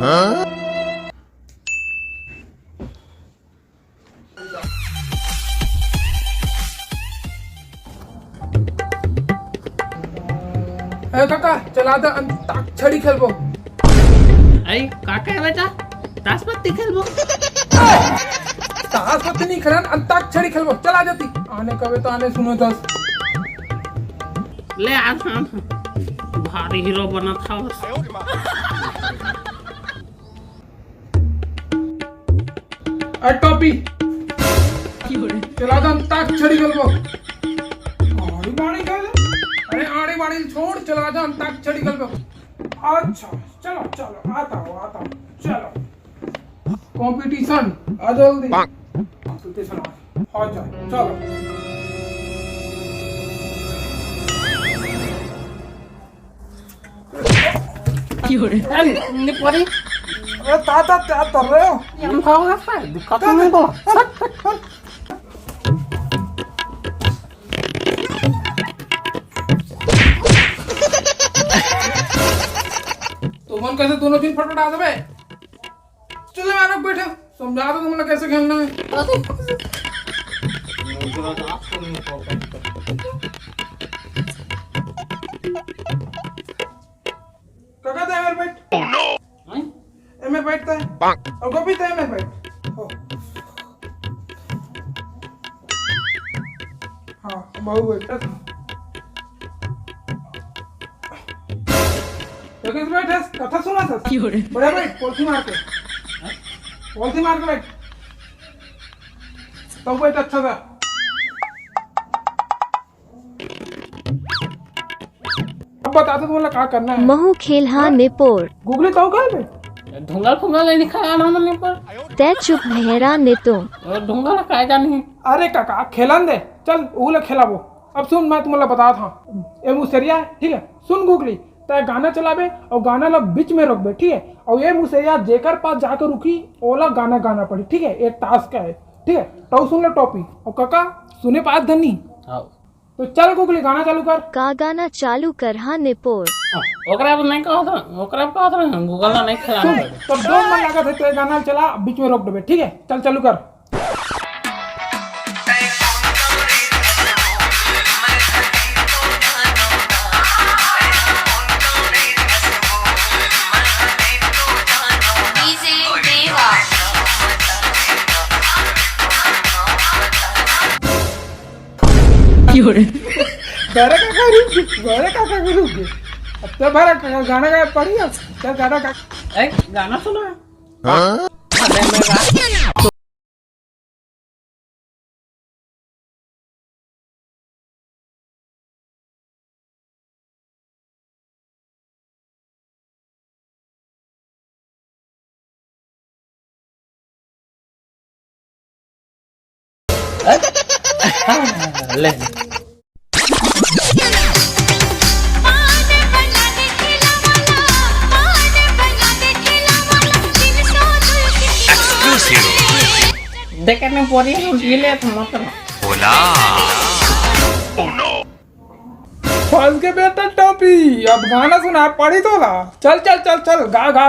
काका चला दे अंताक्षरी खेलबो। अरे काका है बेटा ताशपत्ती खेलबो। ताशपत्ती नहीं खेलन अंताक्षरी खेलबो। चला जाती आने कबे तो आने सुनो दस। ले आ भारी हीरो बना था बस। टॉपी चला दे अंताक्षरी खेलबो। आड़ी बाड़ी खेल। अरे आड़ी बाड़ी छोड़ चला दे अंताक्षरी खेलबो। अच्छा चलो चलो आता हूँ चलो कंपटीशन आ जल्दी कंपटीशन आ जाए चलो अरे नहीं पड़ी। अरे ताता क्या कर रहे हो? हम खाओगे फिर दिक्कत नहीं तो। तुम कैसे दोनों दिन फटफटा दे। चलो यार बैठो समझा दो तुमने कैसे खेलना है। काका तो एमर बैठ। ओह नो एमर बैठता है और गोभी तो एमर बैठ। हाँ बहु बैठा था। कथा सुना था बड़े भाई पॉलिथी मार के बैठ तो बैठ अच्छा था। अब बता दो तुम्हें क्या करना है। महू खेल हा नेपोर गूगली तो कर बे ढूंगा फुंगा ले दिखाया ना हमने पर। ते चुप भैरा ने तो और ढूंगा ना कायदा नहीं। अरे काका खेलन दे चल उगले खेलाबो। अब सुन मैं तुम्हें बता था ये मुसरिया है ठीक है। सुन गूगली तय गाना चलाबे और गाना ला बीच में रोकबे ठीक है। और ये मुसरिया जेकर पास जाकर रुकी ओला गाना गाना पड़ी ठीक है। एक टास्क है ठीक है। तो सुन ले टॉपी और काका सुने पास धनी। तो चल गूगली गाना चालू कर। का गाना चालू कर हा नेपोर ओकरा पर नहीं कहा था ओकरा पर कहा था गूगल ना नहीं खेला। तो दो मन लगा था तेरे गाना चला बीच में रोक देबे ठीक है। चल चालू कर। भैरा काका रुक गए। अब तो भैरा काका गाना गाया पड़ी है। चल गाना गा। गाना सुना ले देखने पड़ी ले मतलब बोला फंस के बेटा टॉपी। अब गाना सुना पड़ी तो ला। चल चल चल चल गा गा।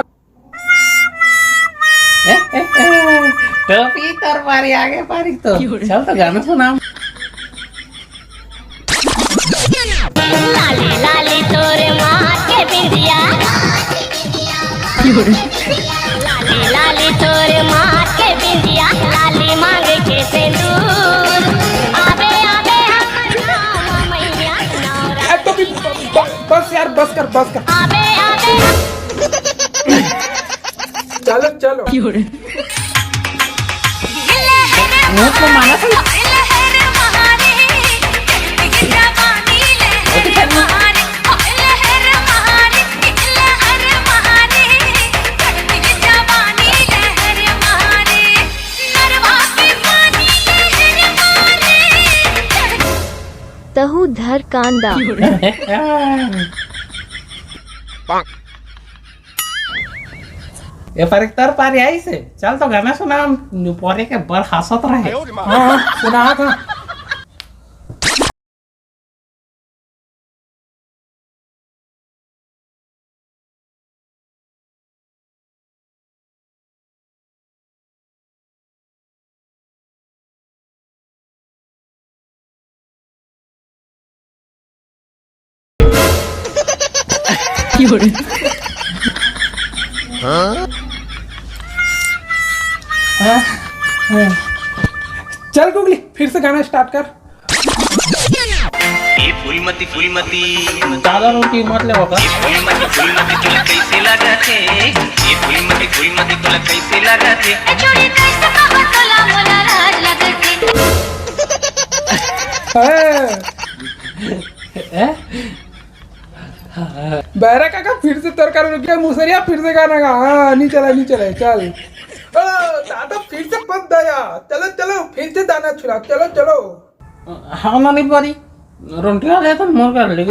टोपी तर पारी आगे पारी तो चल तो गाना सुना। लाली लाली तोरे माँ के बिंदिया लाली लाली तोरे माँ के बिंदिया लाली मांगे के सिंदूर आबे आबे हमर नाम मैया नौरा। तो भी बस यार बस कर आबे आबे चलो चलो मुंह को माना था तहु धर कांदा ये पर तर पारी आई से चल तो गाना सुना पोरे के बड़ हंसत रहे। हाँ सुना था। चल गुगली फिर से गाना स्टार्ट कर। ये फूलमती फूलमती ज्यादा रोटी मत ले होगा। फूलमती फूलमती तुला कैसे लगाते ये फूलमती फूलमती तुला कैसे लगाते चोरी कैसे कहो तोला मोला राज लगते। बहरा काका फिर से तरकारी रुक गया, मुसरिया फिर से गाना गा। हाँ नहीं चले चल। ओ दादा फिर से पक गया, चलो फिर से दाना छुड़ा, चलो। हाँ नहीं परी रोटियां ले तो मोर कर ले